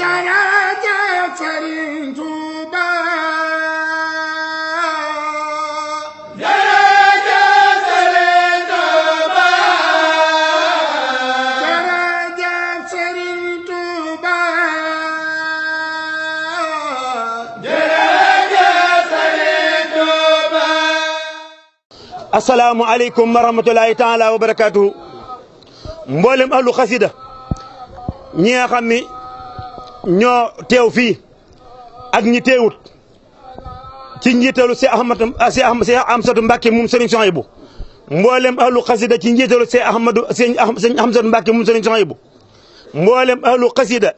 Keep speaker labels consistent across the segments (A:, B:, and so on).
A: jërëjëf Serigne Touba jërëjëf Serigne Touba jërëjëf Serigne Touba jërëjëf Serigne Touba.
B: Assalaamu aleykum wa rahmatulahi taala wa barakaatuhu. mboolem ahlu xasida ñi nga xam ni ñoo teew fii ak ñi teewut ci njiitalu Cheikh Amsatu Mbàkke moom Serigne Souhaïbou. mboolem ahlu xasida ci njiitalu Cheikh Amsatu Mbàkke moom Serigne Souhaïbou. mboolem ahlu xasida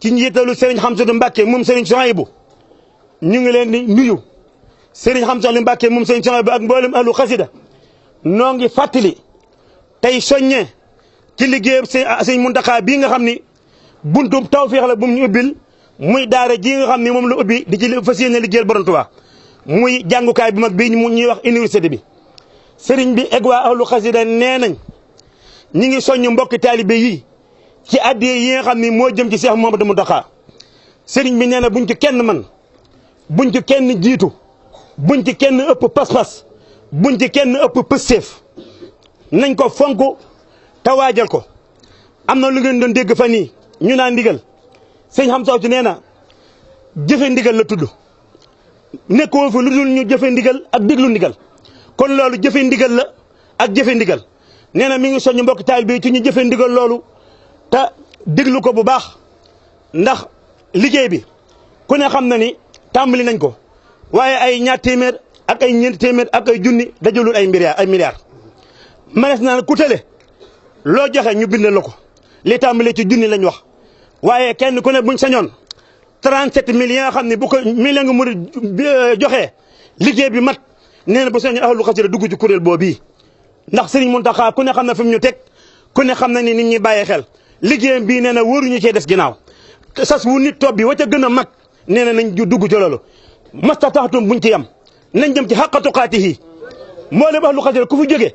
B: ci njiitalu Serigne Amsatu Mbàkke moom Serigne Souhaïbou. ñu ngi leen di nuyu Serigne Amsatu Mbàkke moom Serigne Souhaïbou ak mboolem ahlu xasida noo ngi fàttali tey soññe ci liggéeyam sëñ Muntaxa bii nga xam ni buntu tawfeex la bu mu ñu ubbil muy daara ji nga xam ni moom la ubbi di ci fas yéene liggéeyal Borom Tuubaa muy jàngukaay bi mag bii ñuy wax université bi. sëriñ bi ak waa ahlu xasida nee nañ ñi ngi soññ mbokki taalibe yi ci addiya yi nga xam ni moo jëm ci Seex Muhammadu Muntaxa. sëriñ bi nee na buñ ci kenn man buñ ci kenn jiitu buñ ci kenn ëpp pas-pas buñ ci kenn ëpp pësteef nañ ko fonk te waajal ko. am na lu ngeen doon dégg fan yii ñu naan ndigal sëñ Amsatu nee na jëfe ndigal la tudd nekkoo fa lu dul ñu jëfe ndigal ak déglu ndigal kon loolu jëfe ndigal la ak jëfe ndigal. nee na mi ngi soññ mbokk taalibe bi ci ñu jëfe ndigal loolu te déglu ko bu baax ndax liggéey bi ku ne xam na ni tàmbali nañ ko waaye ay ñaar téeméer ak ay ñeenti téeméer ak ay junni dajalul ay milliards manes naa ku tële loo joxe ñu bindal la ko li tàmbalee ci junni lañ wax waaye kenn ku ne buñ sañoon 37 millions yi nga xam ne bu ko million nga mën a joxee liggéey bi mat nee na bu sañoon ahlu xasida dugg ci kuréel boobu bii. ndax Serigne Mountakha ku ne xam na fi mu ñu teg ku ne xam na ni nit ñi bàyyee xel liggéeyam bii nee na wóoruñu cee des ginnaaw sas wu nit topp bi wa ca gën a mag nee na nañ dugg ci loolu mastataxtum buñ ci yam nañ jëm ci xaqatu xaatihi mboolem ahlu xasida ku fi jógee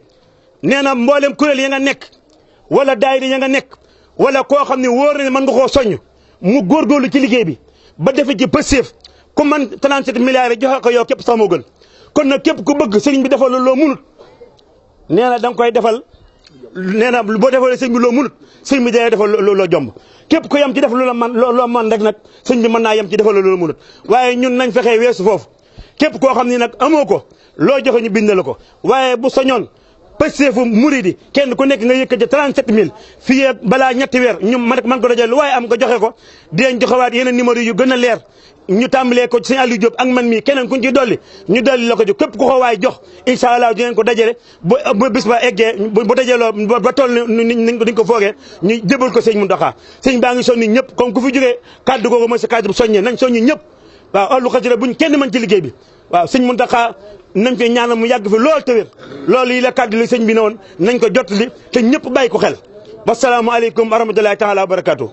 B: nee na mboolem kuréel ya nga nekk wala daayira ya nga nekk wala koo xam ne wóor na ne mën nga koo soññ mu góorgóorlu ci liggéey bi ba defe ci pëseef ku man 37 milliards yi joxe ko yow képp sax moo gën. kon nag képp ku bëgg sëriñ bi defal loo munut nee na da nga koy defal nee na boo defalee sëriñ bi loo munut sëriñ bi day defal loo jomb képp ku yem ci def loo man rek nag sëriñ bi mën naa yem ci defal loo munut waaye ñun nañ fexee weesu foofu képp koo xam ne nag amoo ko loo joxe ñu bind la ko waaye bu soñoon pësteefu muridi kenn ku nekk nga yëkkati 37000 fii ak balaa ñetti weer ñu man ko dajale lu waaye am nga joxe ko dinañ joxewaat yeneen numéro yu gën a leer ñu tàmbalee ko sëñ Aliou Diop ak man mii keneen kuñ ci dolli ñu dolli la ko jox képp ku ko waay jox incha allah dinañ ko dajale ba bis ba eggee bu dajaloo ba toll niñ ko foogee ñu jébal ko sëñ Mountakha. sëñ baa ngi soññi ñëpp comme ku fi jógee kaddu googu mooy sa kaddu bu soññee nañ soññi ñëpp waaw ahlu xasida buñ kenn mën ci liggéey bi waaw sëñ Mountakha nañ fi ñaanal mu yàgg fi lool te wér loolu yi la kàddu li sëñ bi ne woon nañ ko jottali te ñëpp bàyyi ko xel wasalaamu aleykum wa rahmatulahi taala wa barakaatu.